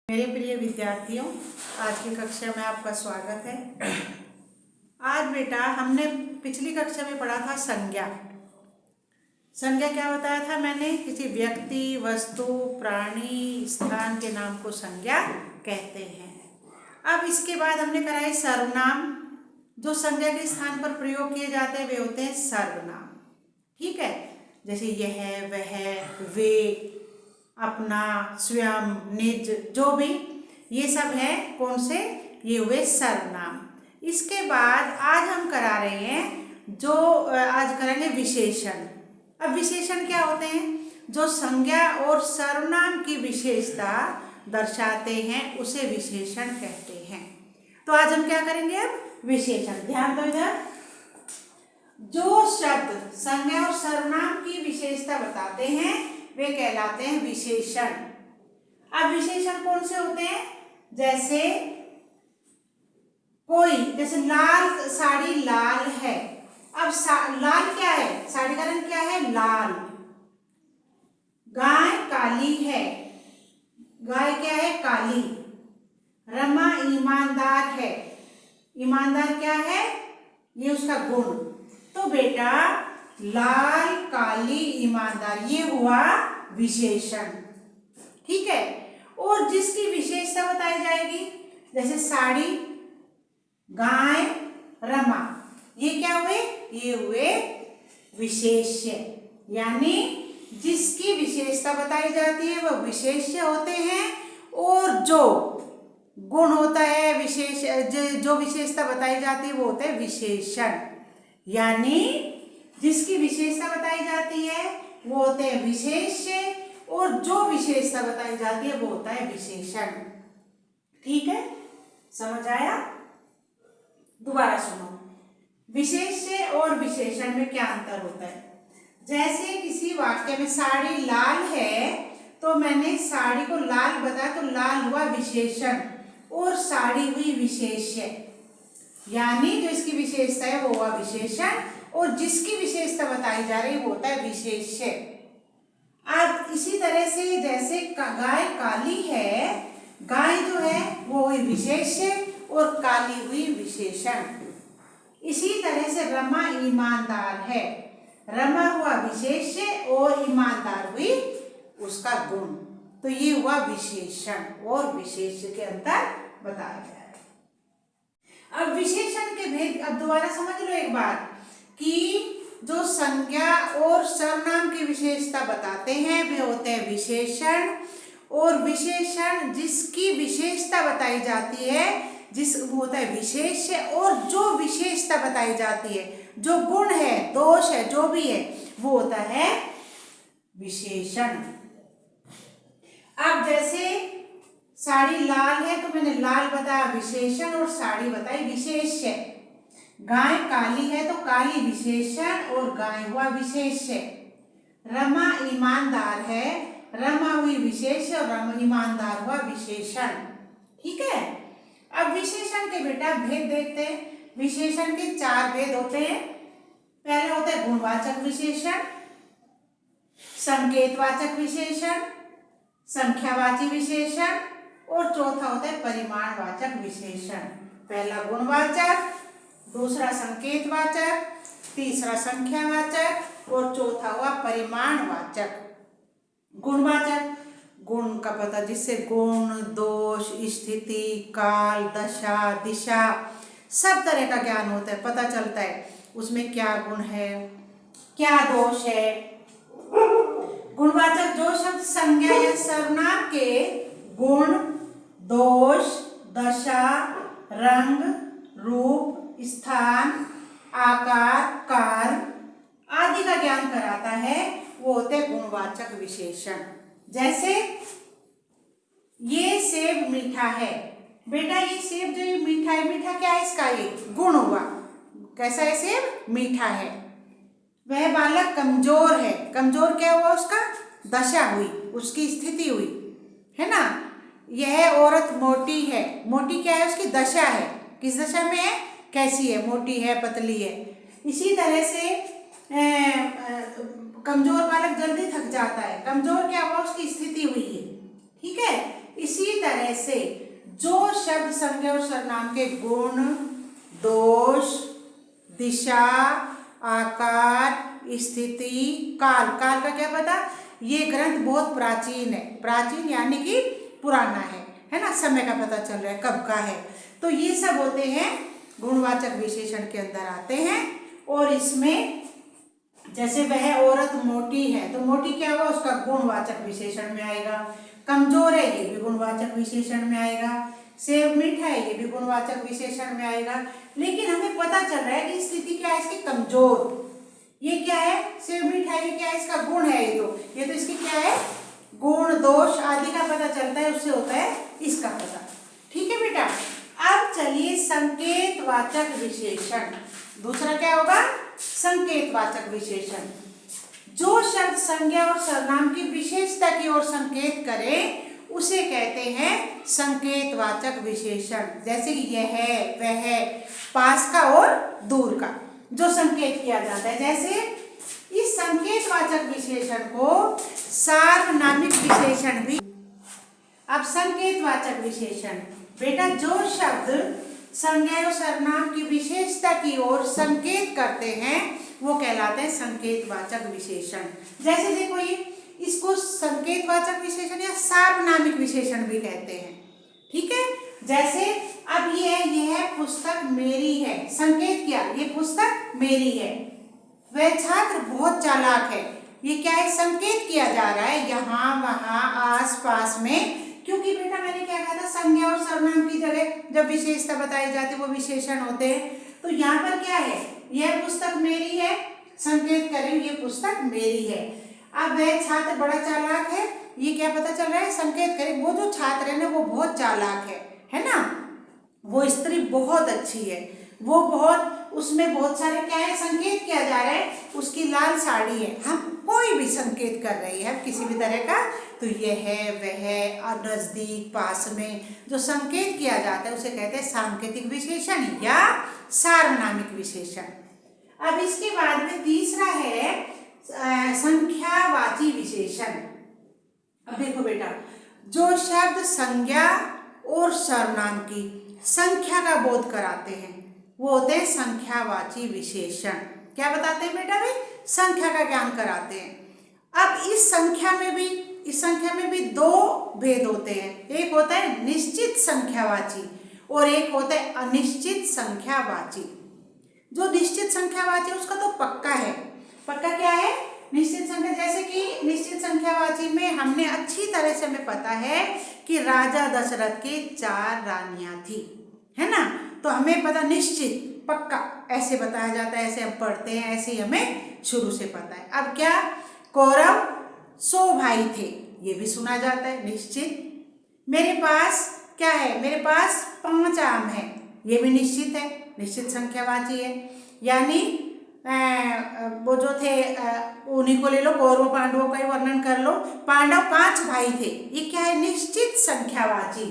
मेरे प्रिय विद्यार्थियों, आज की कक्षा में आपका स्वागत है। आज बेटा हमने पिछली कक्षा में पढ़ा था संज्ञा। संज्ञा क्या बताया था मैंने? किसी व्यक्ति, वस्तु, प्राणी, स्थान के नाम को संज्ञा कहते हैं। अब इसके बाद हमने कराई सर्वनाम। जो संज्ञा के स्थान पर प्रयोग किए जाते हैं वे होते हैं सर्वनाम। ठीक है, जैसे यह, वह, वे, अपना, स्वयं, निज, जो भी, ये सब है कौन से? ये हुए सर्वनाम। इसके बाद आज हम करा रहे हैं आज करेंगे विशेषण। अब विशेषण क्या होते हैं? जो संज्ञा और सर्वनाम की विशेषता दर्शाते हैं उसे विशेषण कहते हैं। तो आज हम क्या करेंगे? अब विशेषण। ध्यान दो इधर। जो शब्द संज्ञा और सर्वनाम की विशेषता बताते हैं वे कहलाते हैं विशेषण। अब विशेषण कौन से होते हैं? जैसे जैसे लाल साड़ी लाल है। अब लाल क्या है? साड़ी का रंग क्या है? लाल। गाय काली है। गाय क्या है? काली। रमा ईमानदार है। ईमानदार क्या है? ये उसका गुण। तो बेटा लाल, काली, ईमानदार, ये हुआ विशेषण। ठीक है। और जिसकी विशेषता बताई जाएगी, जैसे साड़ी, गाय, रमा, ये क्या हुए? ये हुए विशेष्य। यानी जिसकी विशेषता बताई जाती है वह विशेष्य होते हैं, और जो गुण होता है जो विशेषता बताई जाती है वो होते हैं विशेषण। यानी जिसकी विशेषता बताई जाती है वो होते हैं विशेष्य, और जो विशेषता बताई जाती है वो होता है विशेषण। ठीक है, समझ आया? दोबारा सुनो। विशेष्य और विशेषण में क्या अंतर होता है? जैसे किसी वाक्य में साड़ी लाल है तो मैंने साड़ी को लाल बताया, तो लाल हुआ विशेषण और साड़ी हुई विशेष्य। यानी जो इसकी विशेषता है वो हुआ विशेषण, और जिसकी विशेषता बताई जा रही है वो होता है विशेष्य। अब इसी तरह से जैसे गाय काली है, गाय जो है वो हुई विशेष्य और काली हुई विशेषण। इसी तरह से रमा ईमानदार है, रमा हुआ विशेष्य और ईमानदार हुई उसका गुण। तो ये हुआ विशेषण और विशेष्य के अंतर बताया गया है। अब विशेषण के भेद अब दोबारा समझ लो एक बार, कि जो संज्ञा और सर्वनाम की विशेषता बताते हैं वे होते हैं विशेषण, और विशेषण जिसकी विशेषता बताई जाती है वो होता है विशेष्य, और जो विशेषता बताई जाती है, जो गुण है, दोष है, जो भी है, वो होता है विशेषण। अब जैसे साड़ी लाल है तो मैंने लाल बताया विशेषण और साड़ी बताई विशेष्य। गाय काली है तो काली विशेषण और गाय हुआ विशेष्य। रमा ईमानदार है, रमा हुई विशेष्य और ईमानदार हुआ विशेषण। ठीक है। अब विशेषण के बेटा भेद देखते हैं। विशेषण के 4 भेद होते हैं। पहला होता है गुणवाचक विशेषण, संकेतवाचक विशेषण, संख्यावाची विशेषण, और चौथा होता है परिमाणवाचक विशेषण। पहला गुणवाचक, दूसरा संकेतवाचक, तीसरा संख्यावाचक, और चौथा हुआ परिमाणवाचक। गुणवाचक, गुण का पता, जिससे गुण, दोष, स्थिति, काल, दशा, दिशा, सब तरह का ज्ञान होता है, पता चलता है उसमें क्या गुण है, क्या दोष है। गुणवाचक जो शब्द संज्ञा या सर्वनाम के गुण, दोष, दशा, रंग, रूप, स्थान, आकार, काल आदि का ज्ञान कराता है वो होते हैं गुणवाचक विशेषण। जैसे ये सेब मीठा है। बेटा ये सेब जो ये मीठा है, मीठा क्या है? इसका ये गुण हुआ। कैसा है सेब? मीठा है। वह बालक कमजोर है। कमजोर क्या हुआ? उसका दशा हुई, उसकी स्थिति हुई, है ना। यह औरत मोटी है। मोटी क्या है? उसकी दशा है। किस दशा में है? कैसी है? मोटी है, पतली है। इसी तरह से कमजोर बालक जल्दी थक जाता है। कमजोर क्या हुआ? उसकी स्थिति हुई है। ठीक है। इसी तरह तरह से जो शब्द संज्ञा और सर्वनाम के गुण, दोष, दिशा, आकार, स्थिति, काल, काल का क्या पता, ये ग्रंथ बहुत प्राचीन है, प्राचीन यानी कि पुराना है ना, समय का पता चल रहा है कब का है। तो ये सब होते हैं गुणवाचक विशेषण के अंदर आते हैं। और इसमें जैसे वह औरत मोटी है, तो मोटी क्या हुआ, उसका गुणवाचक विशेषण में आएगा। कमजोर है, ये भी गुणवाचक विशेषण में आएगा। सेब मीठा है, ये भी गुणवाचक विशेषण में आएगा। लेकिन हमें पता चल रहा है कि स्थिति क्या है इसकी, कमजोर। ये क्या है, सेब मीठा है, ये क्या है, इसका गुण है। ये तो इसकी क्या है, गुण, दोष आदि का पता चलता है, उससे होता है इसका पता। ठीक है बेटा। अब चलिए संकेतवाचक विशेषण, दूसरा क्या होगा, संकेतवाचक विशेषण। जो शब्द संज्ञा और सर्वनाम की विशेषता की ओर संकेत करे उसे कहते हैं संकेतवाचक विशेषण। जैसे कि यह, वह, पास का और दूर का जो संकेत किया जाता है। जैसे इस संकेतवाचक विशेषण को सार्वनामिक विशेषण भी। अब संकेतवाचक विशेषण, बेटा जो शब्द संज्ञा और सर्वनाम की विशेषता की ओर संकेत करते हैं वो कहलाते हैं संकेतवाचक विशेषण। जैसे देखो ये, इसको संकेतवाचक विशेषण या सार्वनामिक विशेषण भी कहते हैं। ठीक है। जैसे अब यह पुस्तक मेरी है, संकेत किया, ये पुस्तक मेरी है। वह छात्र बहुत चालाक है, ये क्या है, संकेत किया जा रहा है यहाँ वहाँ आस पास में। क्योंकि बेटा मैंने क्या कहा था, संज्ञा और सर्वनाम की जगह जब विशेषता बताई जाती है वो विशेषण होते हैं। तो यहाँ पर क्या है, यह पुस्तक मेरी है, संकेत करें ये पुस्तक मेरी है। अब वह छात्र बड़ा चालाक है, ये क्या पता चल रहा है, संकेत करें वो जो छात्र है ना वो बहुत चालाक है ना। वो स्त्री बहुत अच्छी है, वो बहुत, उसमें बहुत सारे क्या है, संकेत किया जा रहा है, उसकी लाल साड़ी है। हम कोई भी संकेत कर रही है किसी भी तरह का, तो ये है, वह, नजदीक, पास में जो संकेत किया जाता है उसे कहते हैं सांकेतिक विशेषण या सार्वनामिक विशेषण। अब इसके बाद में तीसरा है संख्यावाची विशेषण। अब देखो बेटा, जो शब्द संज्ञा और सर्वनाम की संख्या का बोध कराते हैं वो होते हैं संख्यावाची विशेषण। क्या बताते हैं बेटा, भाई संख्या का ज्ञान कराते हैं। अब इस संख्या में भी दो भेद होते हैं, एक होता है निश्चित संख्यावाची और एक होता है अनिश्चित संख्यावाची। जो निश्चित संख्यावाची उसका तो पक्का है, पक्का क्या है, निश्चित संख्या। जैसे कि निश्चित संख्यावाची में हमने अच्छी तरह से हमें पता है कि राजा दशरथ के 4 रानियां थी, है ना। तो हमें पता, निश्चित पक्का ऐसे बताया जाता है, ऐसे हम पढ़ते हैं, ऐसे ही हमें शुरू से पता है। अब क्या, कौरव 100 भाई थे, ये भी सुना जाता है, निश्चित। मेरे पास क्या है, मेरे पास 5 आम है, ये भी निश्चित है, निश्चित संख्यावाची है। यानी वो जो थे उन्हीं को ले लो, कौरव पांडवों का ही वर्णन कर लो। पांडव 5 भाई थे, ये क्या है, निश्चित संख्यावाची।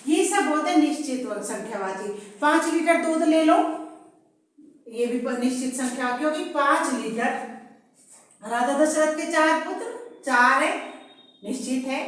ये सब होते हैं निश्चित संख्यावाची। 5 लीटर दूध ले लो, ये भी निश्चित संख्या, क्योंकि 5 लीटर, राजा दशरथ के 4 पुत्र, 4 है, निश्चित है।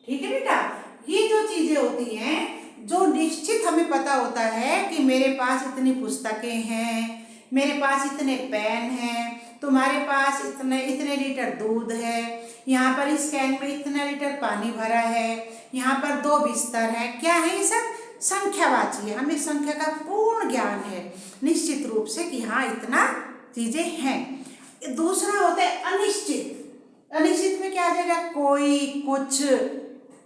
ठीक है बेटा। ये जो चीजें होती हैं जो निश्चित हमें पता होता है कि मेरे पास इतनी पुस्तकें हैं, मेरे पास इतने पेन हैं, तुम्हारे पास इतने लीटर दूध है, यहाँ पर इस कैन में इतना लीटर पानी भरा है, यहाँ पर 2 बिस्तर है, क्या है, ये सब संख्यावाची है। हमें संख्या का पूर्ण ज्ञान है निश्चित रूप से कि हाँ इतना चीजें हैं। दूसरा होता है अनिश्चित। अनिश्चित में क्या आ जाएगा, कोई, कुछ।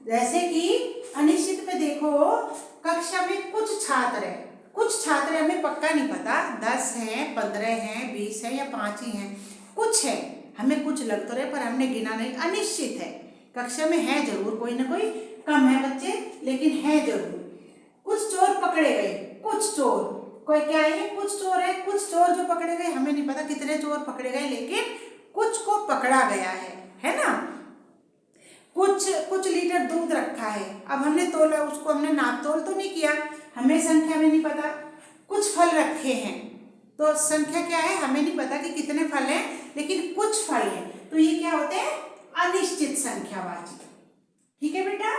जैसे कि अनिश्चित में देखो, कक्षा में कुछ छात्र है, कुछ छात्र हमें पक्का नहीं पता, 10 हैं, 15 हैं, 20 है या 5 ही हैं, कुछ है, हमें कुछ लग तो रहे पर हमने गिना नहीं, अनिश्चित है। कक्षा में है जरूर कोई ना कोई, कम है बच्चे लेकिन है जरूर। कुछ चोर पकड़े गए, कुछ चोर, कोई क्या है, कुछ चोर है, कुछ चोर जो पकड़े गए, हमें नहीं पता कितने चोर पकड़े गए, लेकिन कुछ को पकड़ा गया है ना। कुछ लीटर दूध रखा है, अब हमने तोला, उसको हमने नाप तोल तो नहीं किया, हमें संख्या में नहीं पता। कुछ फल रखे हैं, तो संख्या क्या है हमें नहीं पता कि कितने फल हैं, लेकिन कुछ फल हैं, तो ये क्या होते हैं, अनिश्चित संख्यावाची। ठीक है बेटा।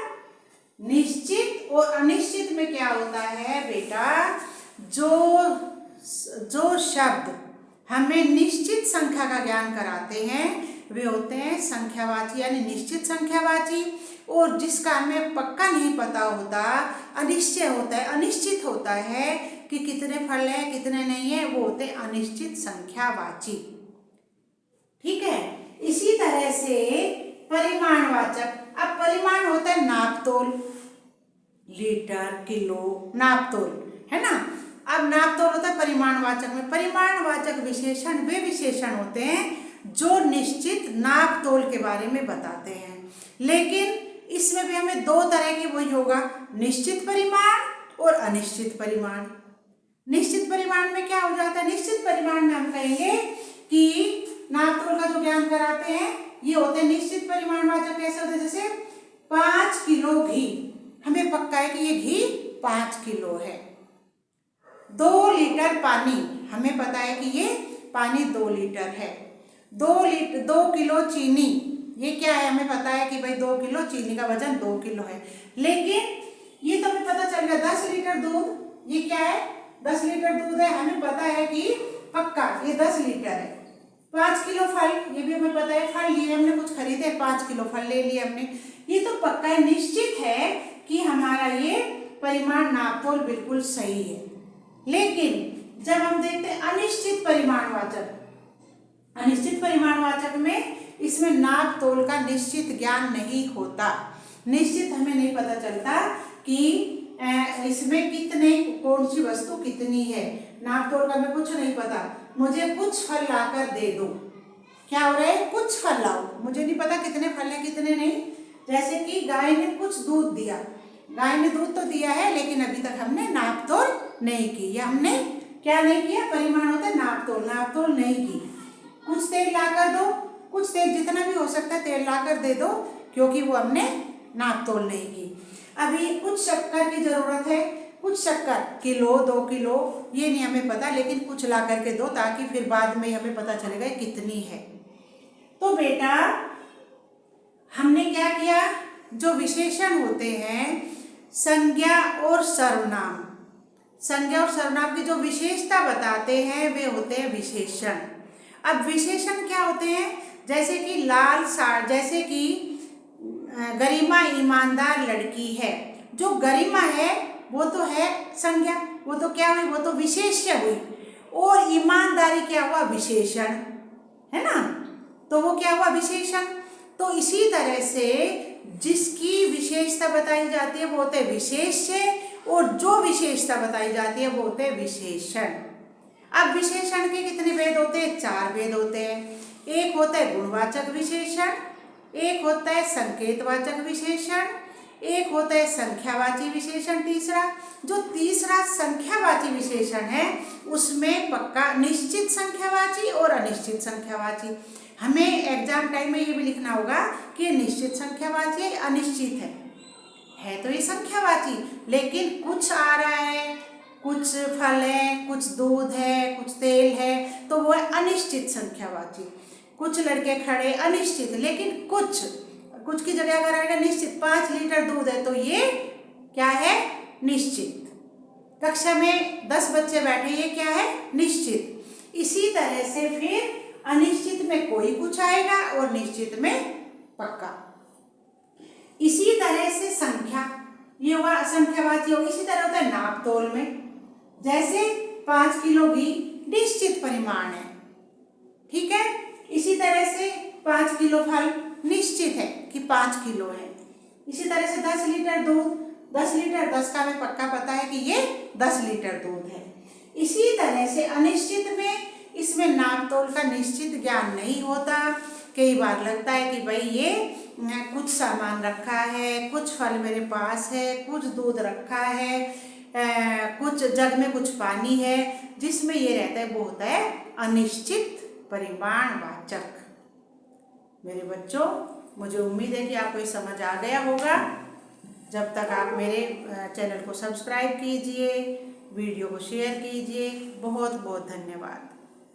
निश्चित और अनिश्चित में क्या होता है बेटा, जो शब्द हमें निश्चित संख्या का ज्ञान कराते हैं वे होते हैं संख्यावाची यानी निश्चित संख्यावाची, और जिसका हमें पक्का नहीं पता होता, अनिश्चय होता है, अनिश्चित होता है कि कितने फल हैं कितने नहीं है, वो होते हैं अनिश्चित संख्यावाची। ठीक है। इसी तरह से परिमाणवाचक, अब परिमाण होता है नापतोल, लीटर किलो नापतोल, है ना। अब नापतोल होता है परिमाणवाचक में। परिमाणवाचक विशेषण वे विशेषण होते हैं जो निश्चित नापतोल के बारे में बताते हैं, लेकिन इसमें भी हमें दो तरह की वही होगा, निश्चित परिमाण और अनिश्चित परिमाण। निश्चित परिमाण में क्या हो जाता है, निश्चित परिमाण में हम कहेंगे कि नापतोल का जो ज्ञान कराते हैं ये होते हैं निश्चित परिमाणवाचक। कैसे होते हैं, जैसे 5 किलो घी, हमें पक्का है कि ये घी 5 किलो है। 2 लीटर पानी, हमें पता है कि ये पानी 2 लीटर है। 2 किलो चीनी, ये क्या है, हमें पता है कि भाई 2 किलो चीनी का वजन 2 किलो है। लेकिन ये तो हमें पता चल गया 10 लीटर दूध, ये क्या है 10 लीटर दूध है, हमें पता है कि पक्का ये 10 लीटर है। 5 किलो फल, ये भी हमें पता है, फल लिए हमने, कुछ खरीदे 5 किलो फल ले लिए हमने, ये तो पक्का है, निश्चित है कि हमारा ये परिमाण नापतोल बिल्कुल सही है। लेकिन जब हम देखते हैं अनिश्चित परिमाणवाचक, अनिश्चित परिमाणवाचक में इसमें नापतोल का निश्चित ज्ञान नहीं होता, निश्चित हमें नहीं पता चलता कि इसमें कितने कौन सी वस्तु कितनी है। नापतोल का हमें कुछ नहीं पता, मुझे कुछ फल लाकर दे दो, क्या हो रहा है, कुछ फल लाओ, मुझे नहीं पता कितने फल हैं कितने नहीं। जैसे कि गाय ने कुछ दूध दिया, गाय ने दूध तो दिया है लेकिन अभी तक हमने नापतोल नहीं की, या हमने क्या नहीं किया, परिमाण होता है नापतोल, नापतोल नहीं की। कुछ तेल लाकर दो, कुछ तेल जितना भी हो सकता है तेल लाकर दे दो, क्योंकि वो हमने नापतोल नहीं की। अभी कुछ शक्कर की जरूरत है, कुछ शक्कर किलो 2 किलो ये नहीं हमें पता, लेकिन कुछ ला करके दो ताकि फिर बाद में हमें पता चलेगा कितनी है। तो बेटा हमने क्या किया, जो विशेषण होते हैं संज्ञा और सर्वनाम, संज्ञा और सर्वनाम की जो विशेषता बताते हैं वे होते हैं विशेषण। अब विशेषण क्या होते हैं, जैसे कि लाल साड़ी, जैसे कि गरिमा ईमानदार लड़की है, जो गरिमा है वो तो है संज्ञा, वो तो क्या हुई, वो तो विशेष्य हुई, और ईमानदारी क्या हुआ, विशेषण, है ना, तो वो क्या हुआ, विशेषण। तो इसी तरह से जिसकी विशेषता बताई जाती है वो होते हैं विशेष्य, और जो विशेषता बताई जाती है वो होते हैं विशेषण। अब विशेषण के कितने भेद होते हैं, 4 भेद होते हैं। एक होता है गुणवाचक विशेषण, एक होता है संकेतवाचक विशेषण, एक होता है संख्यावाची विशेषण। तीसरा संख्यावाची विशेषण है उसमें पक्का निश्चित संख्यावाची और अनिश्चित संख्यावाची। हमें एग्जाम टाइम में ये भी लिखना होगा कि ये निश्चित संख्यावाची है, अनिश्चित है तो ये संख्यावाची, लेकिन कुछ आ रहा है, कुछ फल है, कुछ दूध है, कुछ तेल है, तो वो है अनिश्चित संख्यावाची। कुछ लड़के खड़े, अनिश्चित, लेकिन कुछ की जगह अगर आएगा निश्चित, 5 लीटर दूध है तो ये क्या है, निश्चित। कक्षा में 10 बच्चे बैठे, ये क्या है, निश्चित। इसी तरह से फिर अनिश्चित में कोई कुछ आएगा और निश्चित में पक्का। इसी तरह से संख्या, ये हुआ संख्यावाची होगी। इसी तरह होता है नापतोल में, जैसे 5 किलो घी निश्चित परिमाण है, ठीक है। इसी तरह से 5 किलो फल निश्चित है कि 5 किलो है। इसी तरह से 10 लीटर दूध, 10 लीटर 10 का हमें पक्का पता है कि ये 10 लीटर दूध है। इसी तरह से अनिश्चित में, इसमें नापतोल का निश्चित ज्ञान नहीं होता। कई बार लगता है कि भाई ये कुछ सामान रखा है, कुछ फल मेरे पास है, कुछ दूध रखा है, कुछ जग में कुछ पानी है, जिसमें ये रहता है वो होता है अनिश्चित परिमाणवाचक। मेरे बच्चों, मुझे उम्मीद है कि आपको ये समझ आ गया होगा। जब तक आप मेरे चैनल को सब्सक्राइब कीजिए, वीडियो को शेयर कीजिए। बहुत बहुत धन्यवाद।